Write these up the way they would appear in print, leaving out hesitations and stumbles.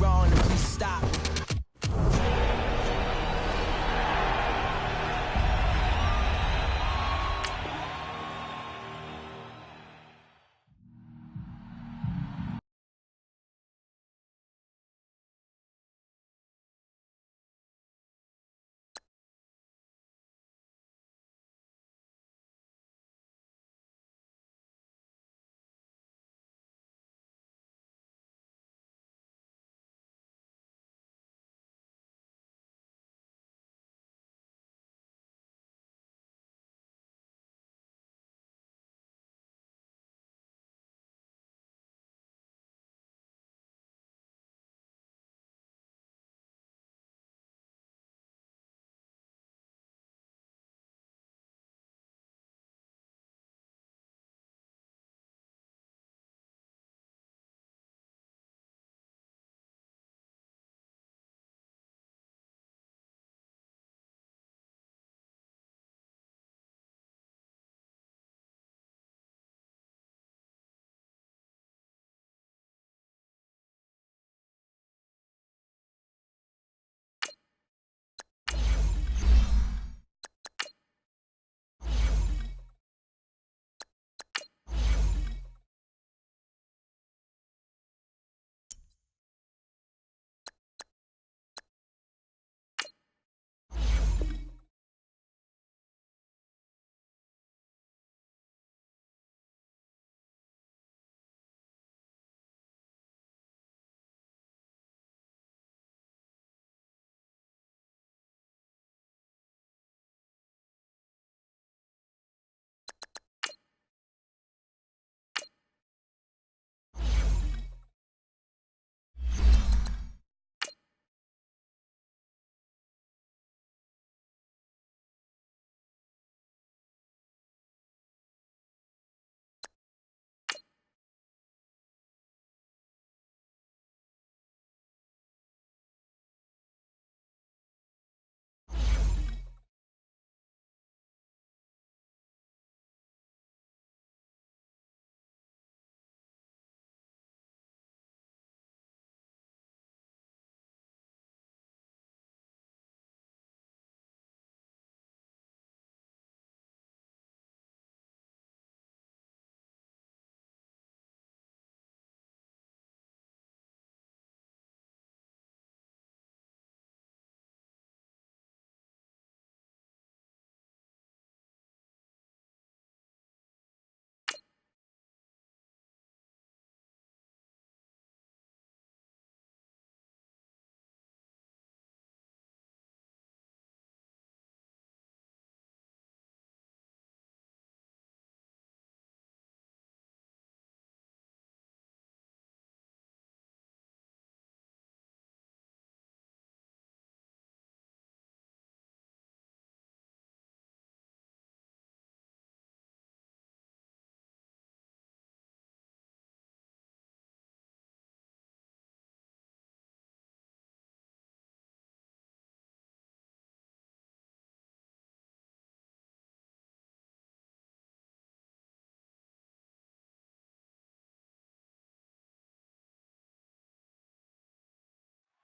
wrong, then please stop.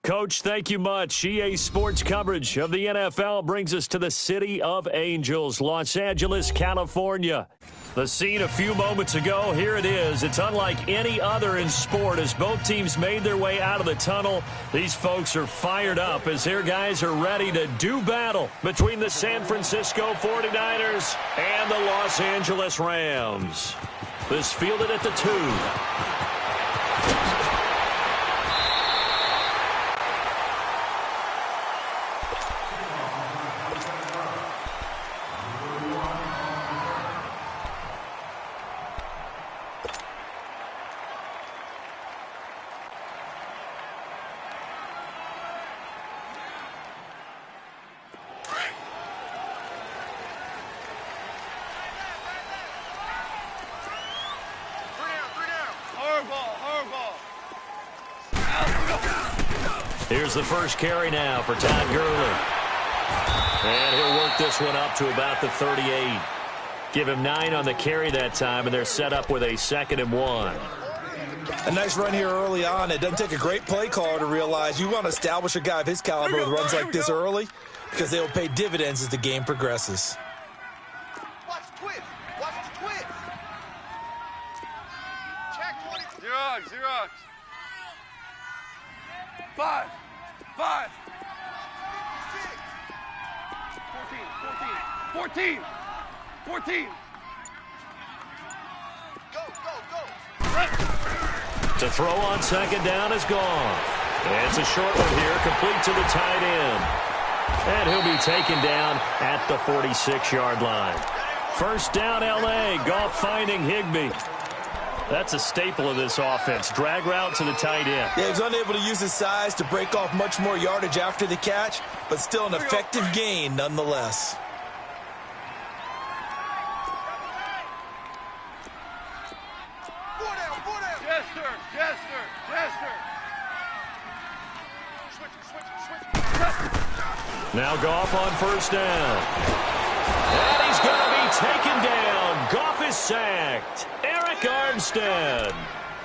Coach, thank you much. EA Sports coverage of the NFL brings us to the City of Angels, Los Angeles, California. The scene a few moments ago, here it is. It's unlike any other in sport as both teams made their way out of the tunnel. These folks are fired up as their guys are ready to do battle between the San Francisco 49ers and the Los Angeles Rams. This fielded at the 2. Here's the first carry now for Todd Gurley. And he'll work this one up to about the 38. Give him 9 on the carry that time, and they're set up with a 2nd and 1. A nice run here early on. It doesn't take a great play caller to realize you want to establish a guy of his caliber with runs like this early because they will pay dividends as the game progresses. Watch the twist. Watch the twist. Check 20. Xerox. 5. 14. To throw on second down is gone. It's a short one here, complete to the tight end. And he'll be taken down at the 46-yard line. First down, L.A. Goff finding Higbee. That's a staple of this offense. Drag route to the tight end. Yeah, he was unable to use his size to break off much more yardage after the catch, but still an effective gain nonetheless. Now Goff on first down. And he's going to be taken down. Goff is sacked. Eric Armstead.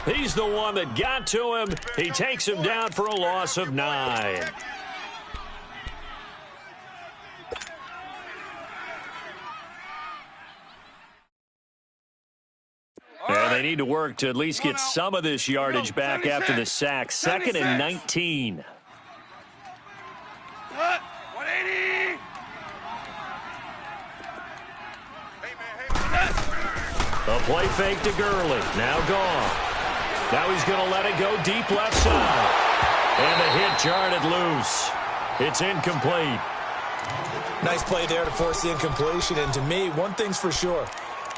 He's the one that got to him. He takes him down for a loss of 9. And they need to work to at least get some of this yardage back after the sack. 2nd and 19. 180. A play fake to Gurley. Now gone. Now he's going to let it go deep left side. And the hit jarred it loose. It's incomplete. Nice play there to force the incompletion. And to me, one thing's for sure.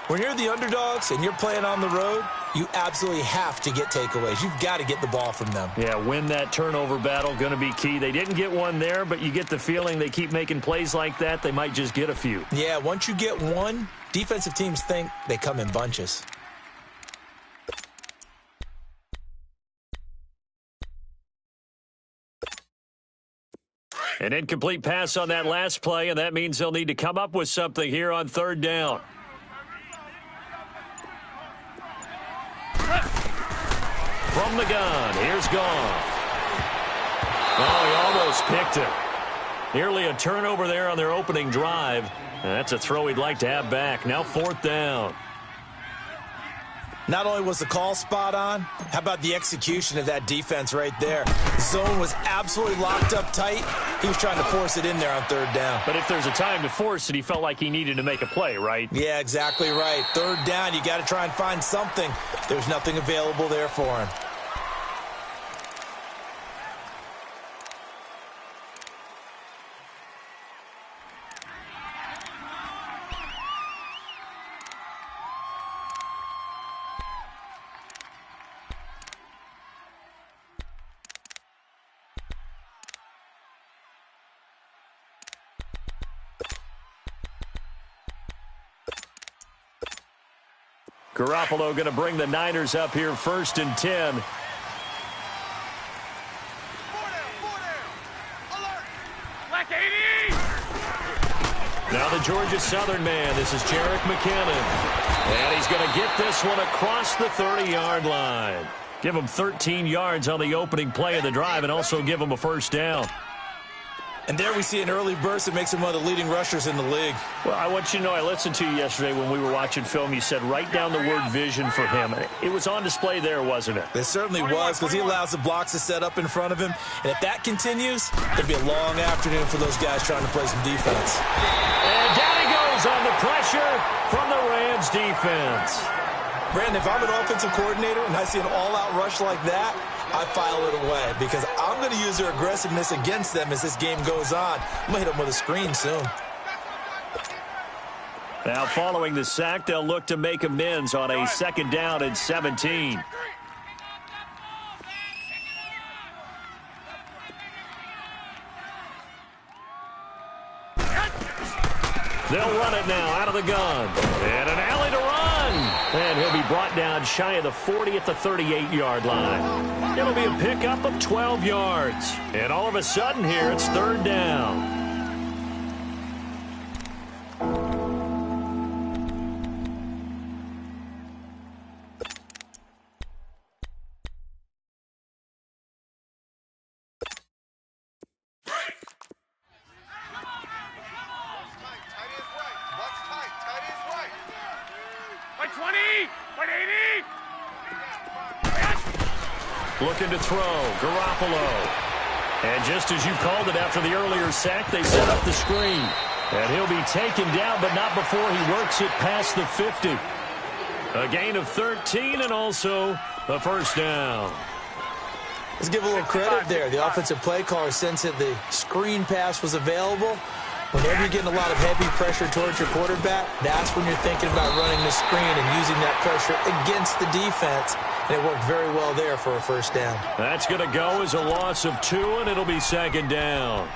When you're the underdogs and you're playing on the road, you absolutely have to get takeaways. You've got to get the ball from them. Yeah, win that turnover battle, going to be key. They didn't get one there, but you get the feeling they keep making plays like that, they might just get a few. Yeah, once you get one, defensive teams think they come in bunches. An incomplete pass on that last play, and that means they'll need to come up with something here on third down. From the gun, here's Goff. Oh, he almost picked it. Nearly a turnover there on their opening drive. And that's a throw he'd like to have back. Now 4th down. Not only was the call spot on, how about the execution of that defense right there? The zone was absolutely locked up tight. He was trying to force it in there on third down. But if there's a time to force it, he felt like he needed to make a play, right? Yeah, exactly right. Third down, you got to try and find something. There's nothing available there for him. Garoppolo going to bring the Niners up here 1st and 10. Now the Georgia Southern man. This is Jerick McKinnon. And he's going to get this one across the 30-yard line. Give him 13 yards on the opening play of the drive and also give him a first down. And there we see an early burst that makes him one of the leading rushers in the league. Well, I want you to know, I listened to you yesterday when we were watching film. You said write down the word vision for him. It was on display there, wasn't it? It certainly was, because he allows the blocks to set up in front of him. And if that continues, it'll be a long afternoon for those guys trying to play some defense. And down he goes on the pressure from the Rams defense. Brandon, if I'm an offensive coordinator and I see an all-out rush like that, I file it away because I'm going to use their aggressiveness against them as this game goes on. I'm going to hit them with a screen soon. Now, following the sack, they'll look to make amends on a 2nd down and 17. They'll run it now out of the gun. And an alley to run. And he'll be brought down shy of the 40 at the 38-yard line. It'll be a pickup of 12 yards. And all of a sudden here, it's 3rd down. looking to throw. Garoppolo. And just as you called it after the earlier sack, they set up the screen. And he'll be taken down, but not before he works it past the 50. A gain of 13 and also a first down. Let's give a little credit there. The offensive play caller sensed that the screen pass was available. Whenever you're getting a lot of heavy pressure towards your quarterback, that's when you're thinking about running the screen and using that pressure against the defense. And it worked very well there for a first down. That's going to go as a loss of 2, and it'll be second down.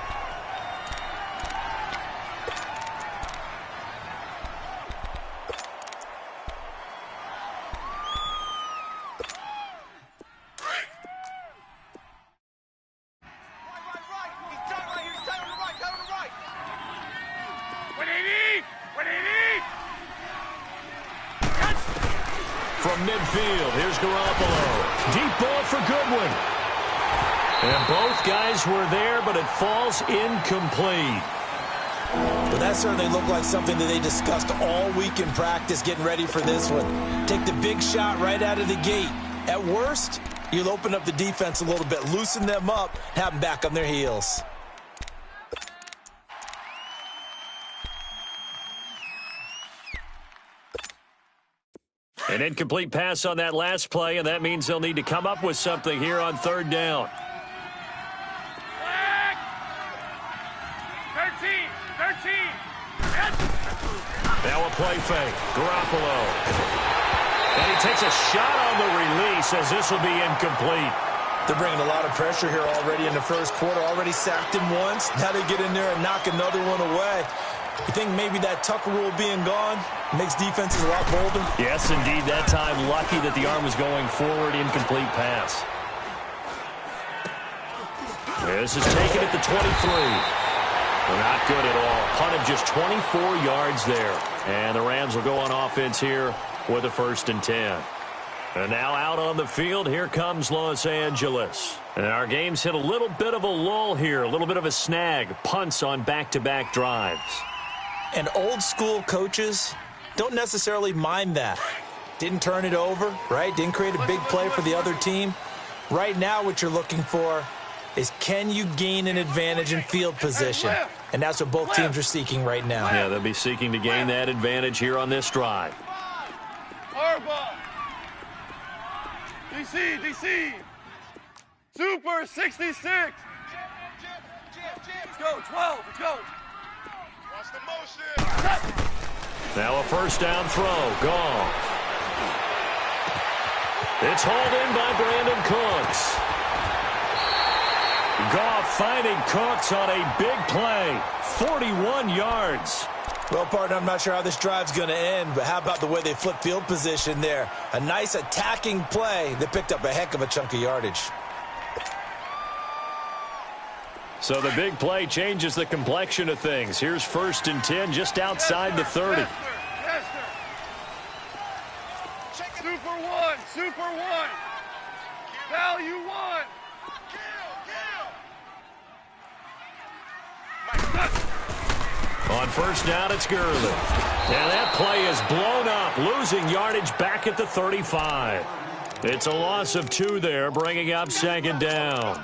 From midfield, here's Garoppolo. Deep ball for Goodwin. And both guys were there, but it falls incomplete. But that certainly looked like something that they discussed all week in practice, getting ready for this one. Take the big shot right out of the gate. At worst, you'll open up the defense a little bit, loosen them up, have them back on their heels. An incomplete pass on that last play, and that means they'll need to come up with something here on third down. 13. Now a play fake. Garoppolo. And he takes a shot on the release as this will be incomplete. They're bringing a lot of pressure here already in the first quarter. Already sacked him once. Now they get in there and knock another one away. You think maybe that Tucker rule being gone makes defenses a lot bolder? Yes, indeed. That time, lucky that the arm was going forward. Incomplete pass. This is taken at the 23. Not good at all. Punted just 24 yards there. And the Rams will go on offense here with a 1st and 10. And now out on the field, here comes Los Angeles. And our game's hit a little bit of a lull here, a little bit of a snag. Punts on back-to-back drives. And old-school coaches don't necessarily mind that. Didn't turn it over, right? Didn't create a big play for the other team. Right now what you're looking for is, can you gain an advantage in field position? And that's what both teams are seeking right now. Yeah, they'll be seeking to gain that advantage here on this drive. Harbaugh. DC. Super 66. Let's go, 12. Let's go. Watch the motion. Now a first down throw. Gone. It's hauled in by Brandon Cooks. Goff finding Cooks on a big play. 41 yards. Well, partner, I'm not sure how this drive's going to end, but how about the way they flip field position there? A nice attacking play that picked up a heck of a chunk of yardage. So the big play changes the complexion of things. Here's 1st and 10 just outside the 30. Super one. Value one. On first down, it's Gurley. And that play is blown up, losing yardage back at the 35. It's a loss of 2 there, bringing up second down.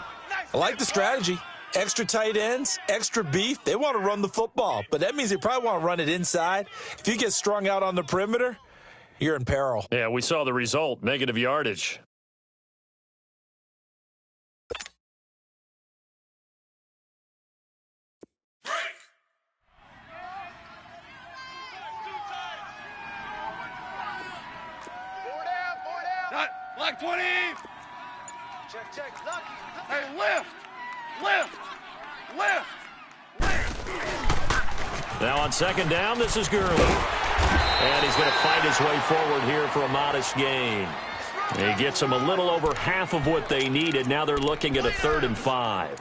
I like the strategy. Extra tight ends, extra beef. They want to run the football, but that means they probably want to run it inside. If you get strung out on the perimeter, you're in peril. Yeah, we saw the result, negative yardage. Black 20. Check. Hey, lift. Now on second down, this is Gurley. And he's going to fight his way forward here for a modest gain. He gets them a little over half of what they needed. Now they're looking at a 3rd and 5.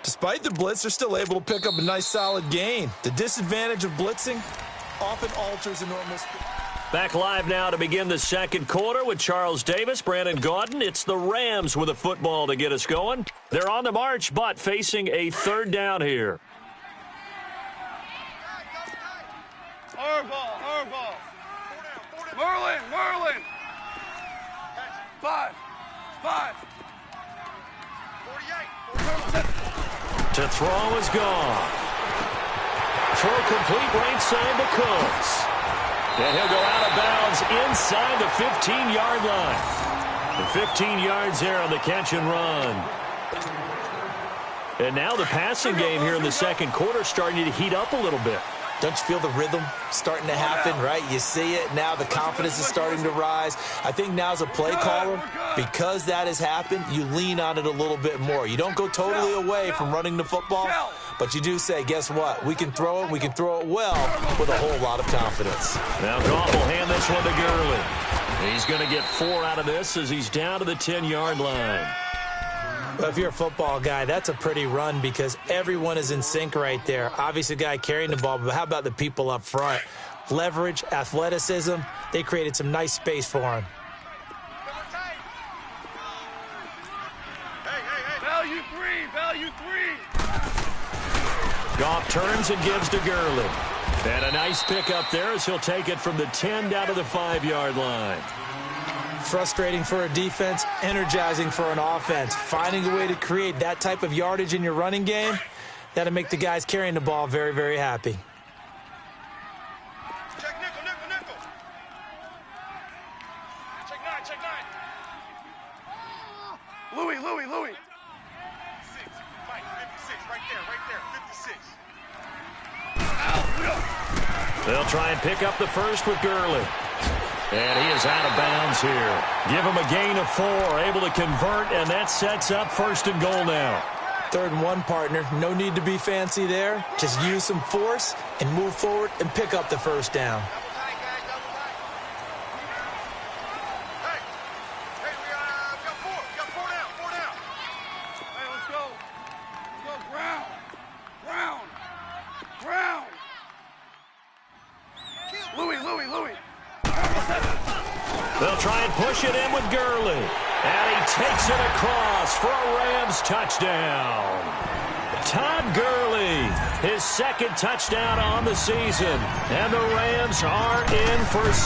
Despite the blitz, they're still able to pick up a nice solid gain. The disadvantage of blitzing often alters a normal speed. Back live now to begin the second quarter with Charles Davis, Brandon Gaudin. It's the Rams with a football to get us going. They're on the march, but facing a 3rd down here. Harbaugh. Merlin. 5. 5. 48. To throw is gone. Throw complete right side to Cooks. And he'll go out of bounds inside the 15-yard line. The 15 yards there on the catch and run. And now the passing game here in the second quarter starting to heat up a little bit. Don't you feel the rhythm starting to happen, right? You see it now. The confidence is starting to rise. I think now as a play caller, because that has happened, you lean on it a little bit more. You don't go totally away from running the football, but you do say, guess what? We can throw it. We can throw it well with a whole lot of confidence. Now Goff will hand this one to Gurley. He's going to get 4 out of this as he's down to the 10-yard line. Well, if you're a football guy, that's a pretty run because everyone is in sync right there. Obviously, the guy carrying the ball, but how about the people up front? Leverage, athleticism, they created some nice space for him. Value 3. Goff turns and gives to Gurley. And a nice pick up there as he'll take it from the 10 down to the 5-yard line. Frustrating for a defense, energizing for an offense. Finding a way to create that type of yardage in your running game, that'll make the guys carrying the ball very, very happy. Check nickel. Check 9. Louis. 56. Mike, 56. Right there. They'll try and pick up the first with Gurley. And he is out of bounds here. Give him a gain of 4, able to convert, and that sets up 1st and goal now. 3rd and 1, partner. No need to be fancy there. Just use some force and move forward and pick up the first down. Hey, we got 4. We got 4 down. Hey, let's go. Ground. Louis. They'll try and push it in with Gurley. And he takes it across for a Rams touchdown. Todd Gurley, his 2nd touchdown on the season. And the Rams are in for 6.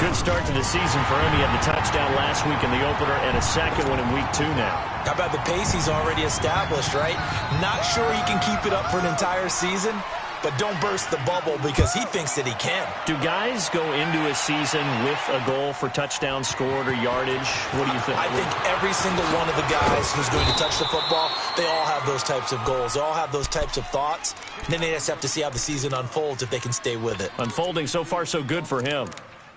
Good start to the season for him. He had the touchdown last week in the opener and a 2nd one in week 2 now. How about the pace he's already established, right? Not sure he can keep it up for an entire season, but don't burst the bubble because he thinks that he can. Do guys go into a season with a goal for touchdown scored or yardage? What do you think? I think every single one of the guys who's going to touch the football, they all have those types of goals. They all have those types of thoughts. And then they just have to see how the season unfolds if they can stay with it. Unfolding so far so good for him.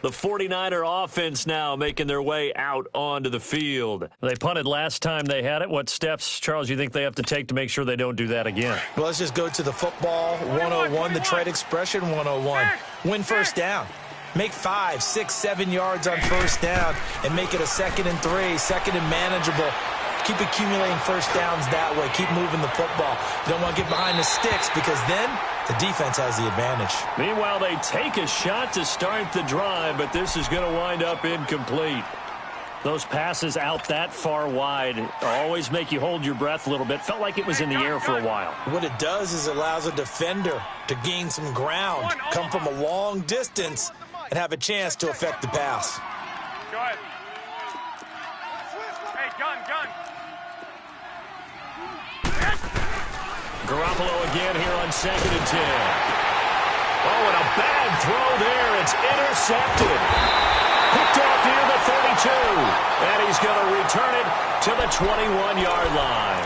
The 49er offense now making their way out onto the field. They punted last time they had it. What steps, Charles, you think they have to take to make sure they don't do that again? Well, let's just go to the football 101, the trade expression 101. Win first down. Make 5, 6, 7 yards on first down and make it a 2nd and 3, 2nd and manageable. Keep accumulating first downs that way. Keep moving the football. You don't want to get behind the sticks because then the defense has the advantage. Meanwhile, they take a shot to start the drive, but this is going to wind up incomplete. Those passes out that far wide always make you hold your breath a little bit. Felt like it was in the air for a while. What it does is it allows a defender to gain some ground, come from a long distance, and have a chance to affect the pass. Go ahead. Hey, gun. Garoppolo again here on 2nd and 10. Oh, and a bad throw there. It's intercepted. Picked off near the 32. And he's going to return it to the 21-yard line.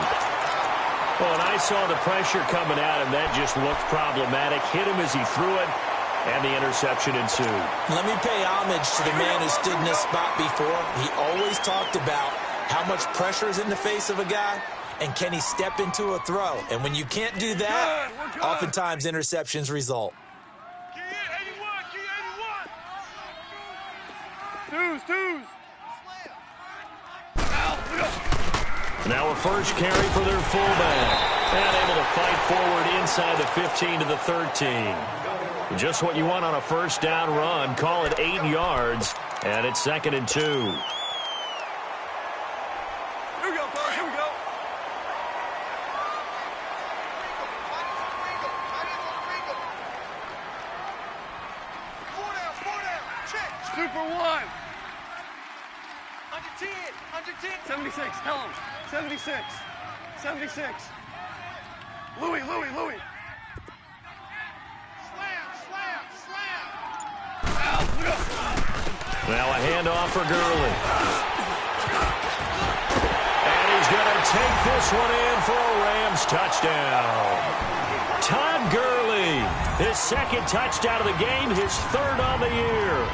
Well, and I saw the pressure coming at him. That just looked problematic. Hit him as he threw it, and the interception ensued. Let me pay homage to the man who stood in this spot before. He always talked about how much pressure is in the face of a guy. And can he step into a throw? And when you can't do that, oftentimes interceptions result. Key 81. Twos. Now a first carry for their fullback. And able to fight forward inside the 15 to the 13. Just what you want on a first down run. Call it 8 yards. And it's 2nd and 2. Here we go. 4 down. Check. Super 1. Under 10. Under 10. 76. Tell him. 76. 76. Louis. Slam, slam. Now a handoff for Gurley. And he's going to take this one in for a Rams touchdown. Todd Gurley, his second touchdown of the game, his third on the year.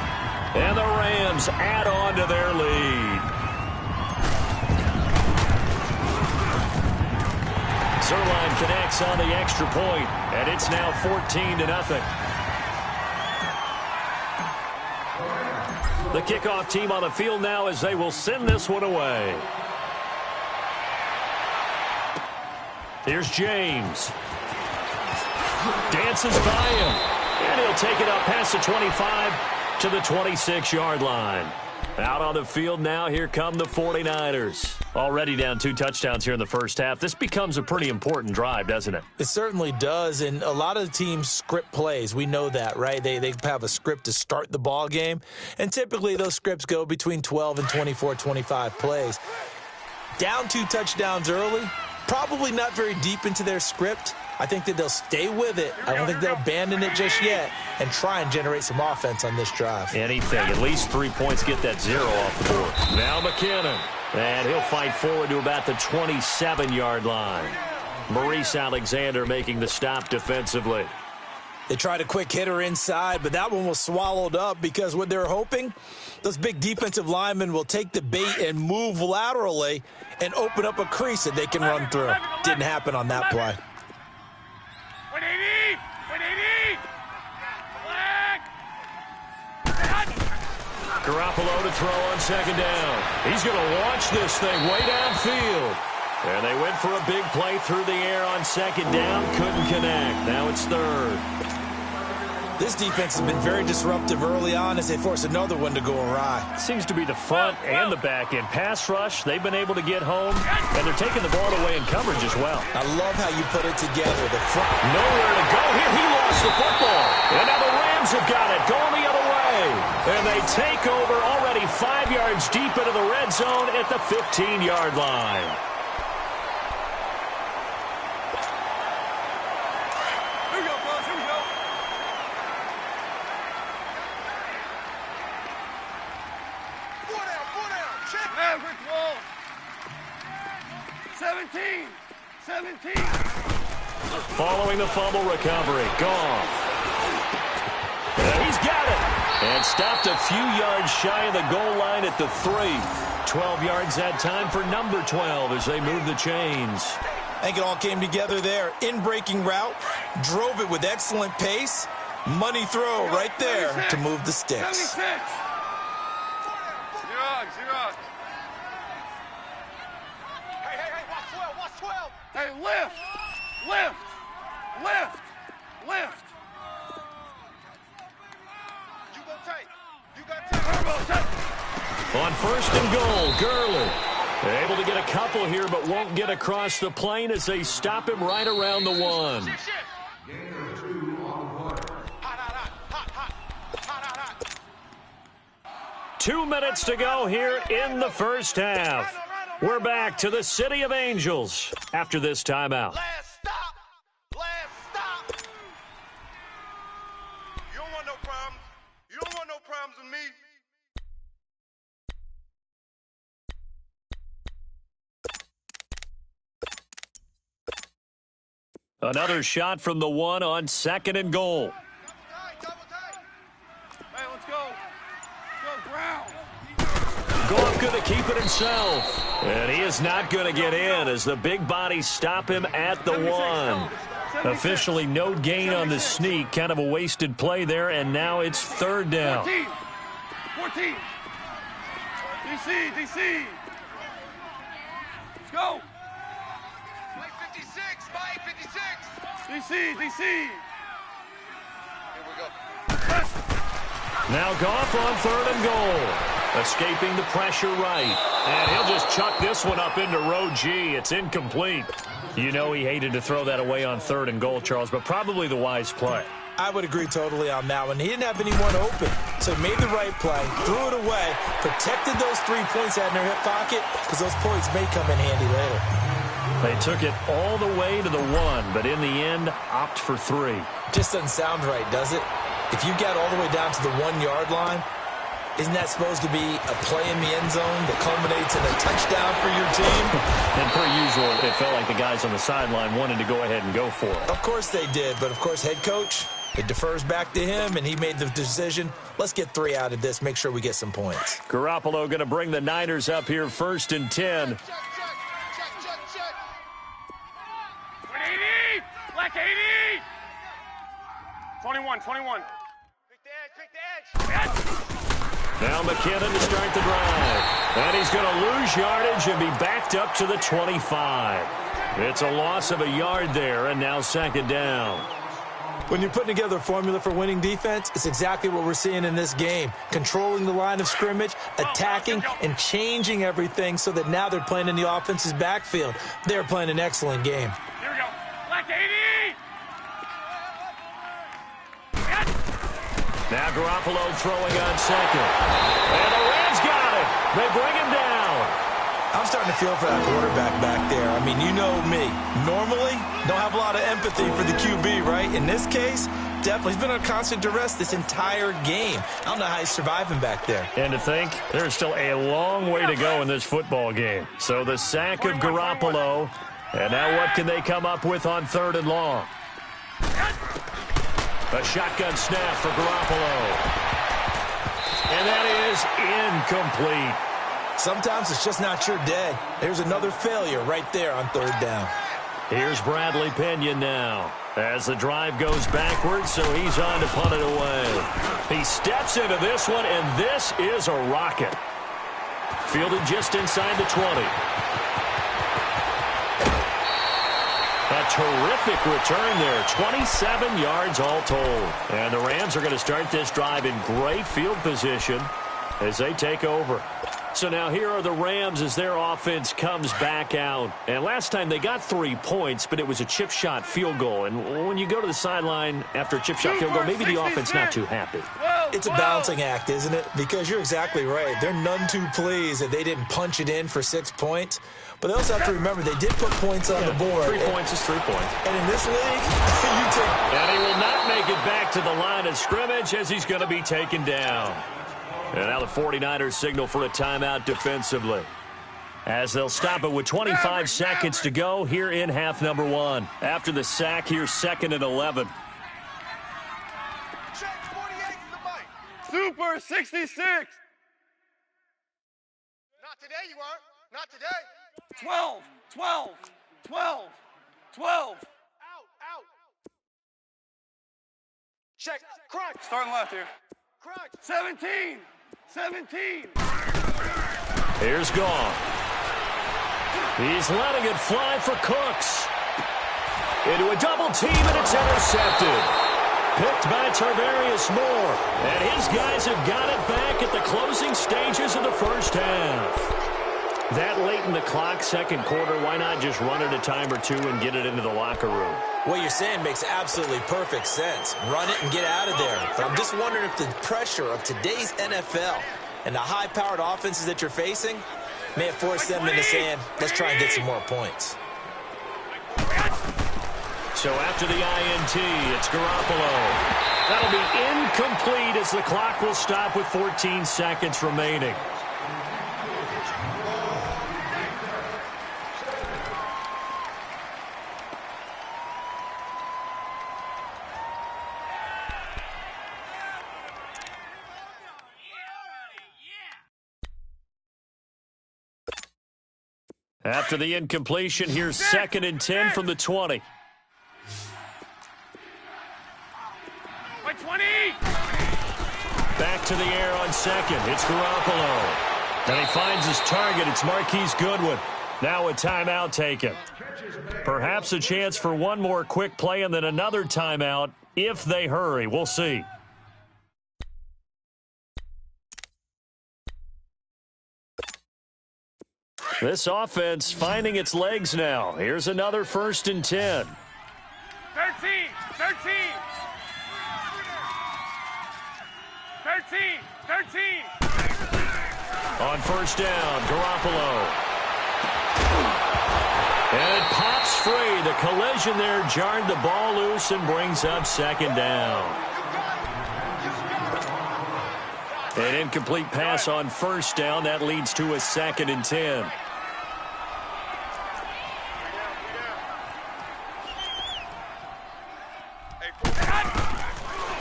And the Rams add on to their lead. Zerline connects on the extra point, and it's now 14-0. The kickoff team on the field now as they will send this one away. Here's James. Dances by him. And he'll take it up past the 25 to the 26-yard line. Out on the field now, here come the 49ers. Already down 2 touchdowns here in the first half. This becomes a pretty important drive, doesn't it? It certainly does, and a lot of the teams script plays. We know that, right? They have a script to start the ball game, and typically those scripts go between 12 and 24, 25 plays. Down 2 touchdowns early, probably not very deep into their script. I think that they'll stay with it. I don't think they'll abandon it just yet and try and generate some offense on this drive. Anything. At least 3 points, get that 0 off the board. Now McKinnon. And he'll fight forward to about the 27-yard line. Maurice Alexander making the stop defensively. They tried a quick hitter inside, but that one was swallowed up because what they're hoping, those big defensive linemen will take the bait and move laterally and open up a crease that they can run through. Didn't happen on that play. What do you need? Garoppolo to throw on second down. He's going to launch this thing way downfield. And they went for a big play through the air on second down. Couldn't connect. Now it's third. This defense has been very disruptive early on as they force another one to go awry. Seems to be the front and the back end. Pass rush, they've been able to get home, and they're taking the ball away in coverage as well. I love how you put it together. The front. Nowhere to go here. He lost the football. And now the Rams have got it, going the other way. And they take over already 5 yards deep into the red zone at the 15-yard line. Here we go, boys. Here we go. Four down. Check. Average wall. 17. Following the fumble recovery, Goff. And he's got it. And stopped a few yards shy of the goal line at the 3. 12 yards that time for number 12 as they move the chains. I think it all came together there. In-breaking route, drove it with excellent pace. Money throw right there to move the sticks. 76. Zero. Hey, watch 12. Hey, lift. You got tape. On first and goal, Gurley. Able to get a couple here, but won't get across the plane as they stop him right around the 1. Shit. Hot. 2 minutes to go here in the first half. We're back to the City of Angels after this timeout. Last stop. You don't want no problems. You don't want no problems with me. Another shot from the 1 on second and goal. Double tight. Hey, let's go. Go, Brown. Goff going to keep it himself. And he is not going to get in as the big bodies stop him at the 1. Officially no gain on the sneak. Kind of a wasted play there, and now it's third down. 14. DC. Let's go. Mike 56. DC. Here we go. Now Goff on third and goal. Escaping the pressure right. And he'll just chuck this one up into row G. It's incomplete. You know he hated to throw that away on third and goal, Charles, but probably the wise play. I would agree totally on that one. He didn't have anyone open. So he made the right play, threw it away, protected those 3 points out in their hip pocket because those points may come in handy later. They took it all the way to the 1, but in the end, opt for 3. Just doesn't sound right, does it? If you got all the way down to the 1-yard line, isn't that supposed to be a play in the end zone that culminates in a touchdown for your team? And per usual, it felt like the guys on the sideline wanted to go ahead and go for it. Of course they did, but of course head coach, it defers back to him, and he made the decision, let's get 3 out of this, make sure we get some points. Garoppolo going to bring the Niners up here 1st and 10. Check, check, check. 180! Black 80! 21. Pick the edge. Now McKinnon to start the drive. And he's going to lose yardage and be backed up to the 25. It's a loss of a yard there, and now 2nd down. When you're putting together a formula for winning defense, it's exactly what we're seeing in this game. Controlling the line of scrimmage, attacking, and changing everything so that now they're playing in the offense's backfield. They're playing an excellent game. Here we go. Black 80! Now Garoppolo throwing on 2nd. And the Rams got it. They bring him down. I'm starting to feel for that quarterback back there. I mean, you know me. Normally, don't have a lot of empathy for the QB, right? In this case, definitely. He's been on constant duress this entire game. I don't know how he's surviving back there. And to think, there's still a long way to go in this football game. So the sack of Garoppolo. And now what can they come up with on 3rd and long? A shotgun snap for Garoppolo. And that is incomplete. Sometimes it's just not your day. There's another failure right there on 3rd down. Here's Bradley Pinion now as the drive goes backwards, so he's on to punt it away. He steps into this one, and this is a rocket. Fielded just inside the 20. A terrific return there. 27 yards all told. And the Rams are going to start this drive in great field position as they take over. So now here are the Rams as their offense comes back out. And last time they got 3 points, but it was a chip shot field goal. And when you go to the sideline after a chip shot field goal, maybe the offense not too happy. It's a balancing act, isn't it? Because you're exactly right. They're none too pleased that they didn't punch it in for 6 points. But they also have to remember they did put points on the board. 3 points is 3 points. And in this league, you take... And he will not make it back to the line of scrimmage as he's going to be taken down. And now the 49ers signal for a timeout defensively, as they'll stop it with 25 seconds to go here in half number 1. After the sack, here's 2nd and 11. Check 48 to the mic. Super 66! Not today, you aren't. Not today. 12! Out. Check. Crunch. Starting left here. Crunch. 17! Here's Gone. He's letting it fly for Cooks. Into a double team, and it's intercepted. Picked by Tarvarius Moore. And his guys have got it back at the closing stages of the first half. That late in the clock, 2nd quarter, why not just run it a time or 2 and get it into the locker room? What you're saying makes absolutely perfect sense. Run it and get out of there. But I'm just wondering if the pressure of today's NFL and the high-powered offenses that you're facing may have forced them into saying, let's try and get some more points. So after the INT, it's Garoppolo. That'll be incomplete as the clock will stop with 14 seconds remaining. After the incompletion, here's 2nd and 10 from the 20. By 20! Back to the air on 2nd. It's Garoppolo. And he finds his target. It's Marquise Goodwin. Now a timeout taken. Perhaps a chance for one more quick play and then another timeout if they hurry. We'll see. This offense finding its legs now. Here's another 1st and 10. 13! 13. On first down, Garoppolo. And it pops free. The collision there jarred the ball loose and brings up second down. An incomplete pass on first down. That leads to a 2nd and 10.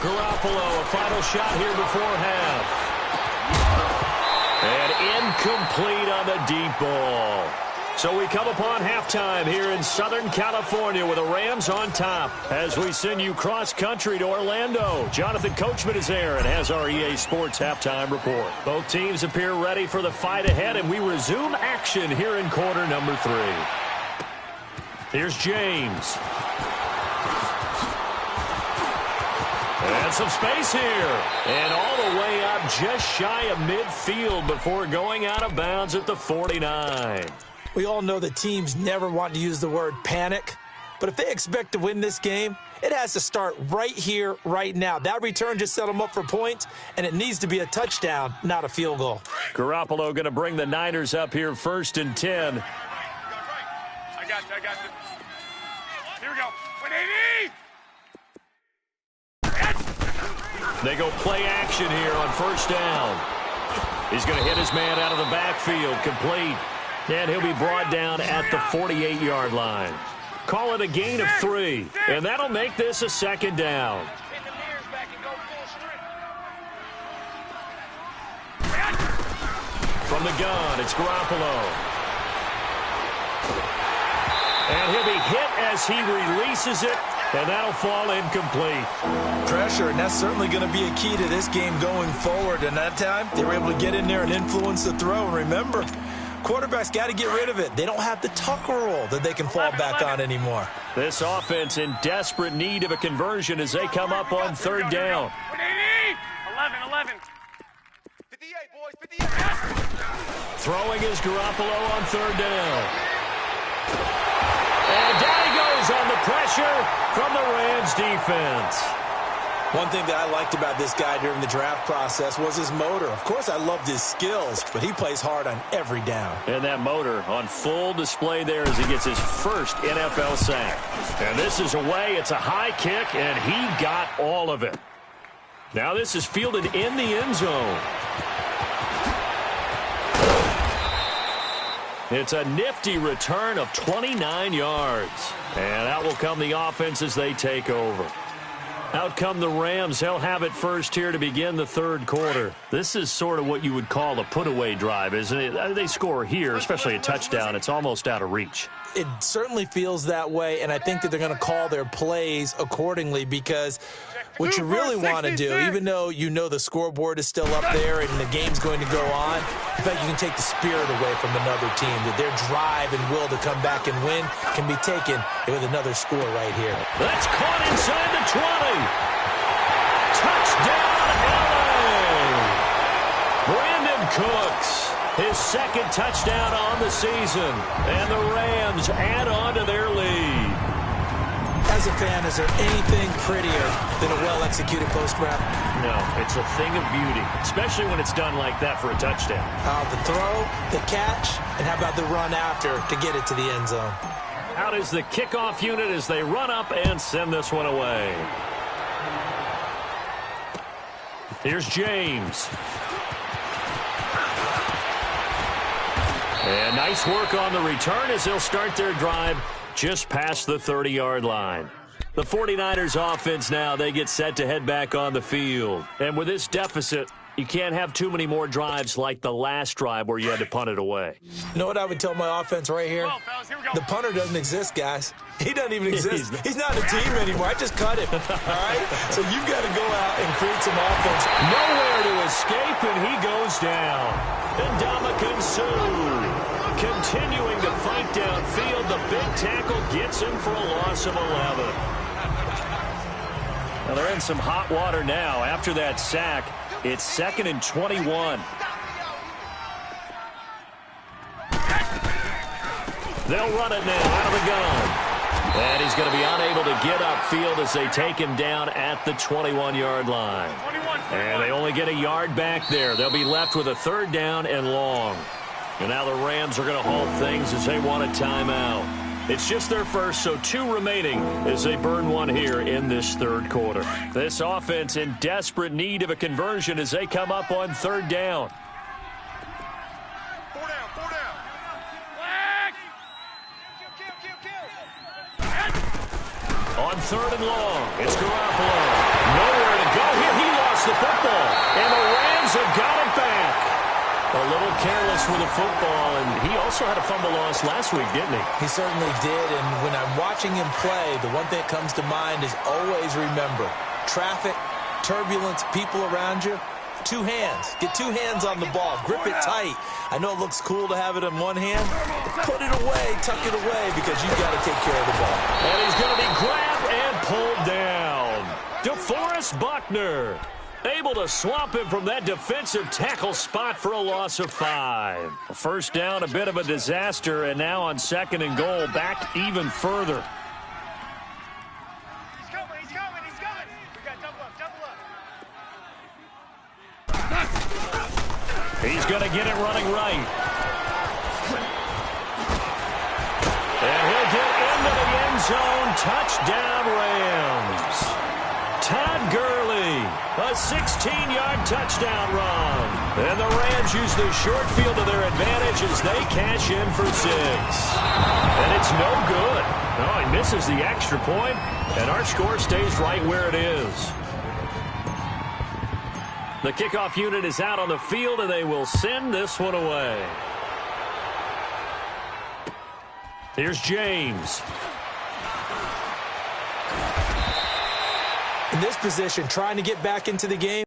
Garoppolo, a final shot here before half. And incomplete on the deep ball. So we come upon halftime here in Southern California with the Rams on top as we send you cross-country to Orlando. Jonathan Coachman is there and has our EA Sports halftime report. Both teams appear ready for the fight ahead, and we resume action here in quarter number 3. Here's James. And some space here. And all the way up just shy of midfield before going out of bounds at the 49. We all know that teams never want to use the word panic, but if they expect to win this game, it has to start right here, right now. That return just set them up for points, and it needs to be a touchdown, not a field goal. Garoppolo going to bring the Niners up here 1st and 10. I got you. Here we go. 180. They go play action here on first down. He's going to hit his man out of the backfield, complete. And he'll be brought down at the 48-yard line. Call it a gain of 3, and that'll make this a 2nd down. From the gun, it's Garoppolo. And he'll be hit as he releases it, and that'll fall incomplete. Pressure, and that's certainly going to be a key to this game going forward. And that time, they were able to get in there and influence the throw. And remember, quarterbacks got to get rid of it. They don't have the tuck roll that they can fall back on anymore. This offense in desperate need of a conversion as they come up on 3rd down. 11. 58, boys, 58. Throwing is Garoppolo on 3rd down. And down he goes on the pressure from the Rams defense. One thing that I liked about this guy during the draft process was his motor. Of course, I loved his skills, but he plays hard on every down. And that motor on full display there as he gets his first NFL sack. And this is away. It's a high kick, and he got all of it. Now this is fielded in the end zone. It's a nifty return of 29 yards. And out will come the offense as they take over. Out come the Rams. They'll have it first here to begin the 3rd quarter. This is sort of what you would call a put-away drive, isn't it? They score here, especially a touchdown. It's almost out of reach. It certainly feels that way, and I think that they're going to call their plays accordingly because what you really want to do, even though you know the scoreboard is still up there and the game's going to go on, in fact, you can take the spirit away from another team, that their drive and will to come back and win can be taken with another score right here. That's caught inside the 20. Touchdown, LA! Brandon Cooks, his 2nd touchdown on the season, and the Rams add on to their lead. As a fan, is there anything prettier than a well-executed post route? No, it's a thing of beauty, especially when it's done like that for a touchdown. The throw, the catch, and how about the run after to get it to the end zone? Out is the kickoff unit as they run up and send this one away. Here's James. And nice work on the return as they'll start their drive just past the 30-yard line. The 49ers offense now, they get set to head back on the field. And with this deficit, you can't have too many more drives like the last drive where you had to punt it away. You know what I would tell my offense right here? The punter doesn't exist, guys. He doesn't even exist. He's not a team anymore. I just cut him. All right? So you've got to go out and create some offense. Nowhere to escape, and he goes down. And Ndamukong Suh continuing to fight downfield. The big tackle gets him for a loss of 11. Now they're in some hot water now. After that sack, it's 2nd and 21. They'll run it now out of the gun. And he's going to be unable to get upfield as they take him down at the 21-yard line. 21, And they only get a yard back there. They'll be left with a 3rd down and long. And now the Rams are going to halt things as they want a timeout. It's just their first, so 2 remaining as they burn one here in this 3rd quarter. This offense in desperate need of a conversion as they come up on 3rd down. 4 down, 4 down. On 3rd and long, it's Garoppolo. Nowhere to go here. He lost the football, and the Rams have got it back. A little careless with the football, and he also had a fumble loss last week, didn't he? He certainly did, and when I'm watching him play, the one thing that comes to mind is always remember, traffic, turbulence, people around you, 2 hands. Get 2 hands on the ball. Grip it tight. I know it looks cool to have it in one hand, but put it away, tuck it away, because you've got to take care of the ball. And he's going to be grabbed and pulled down. DeForest Buckner able to swamp him from that defensive tackle spot for a loss of 5. A 1st down, a bit of a disaster, and now on 2nd and goal, back even further. He's coming, he's coming, he's coming. We got double up, double up. He's going to get it running right. And he'll get into the end zone. Touchdown, Rams. Todd Gurley, a 16-yard touchdown run. And the Rams use the short field to their advantage as they cash in for 6. And it's no good. No, he misses the extra point, and our score stays right where it is. The kickoff unit is out on the field, and they will send this one away. Here's James. In this position, trying to get back into the game.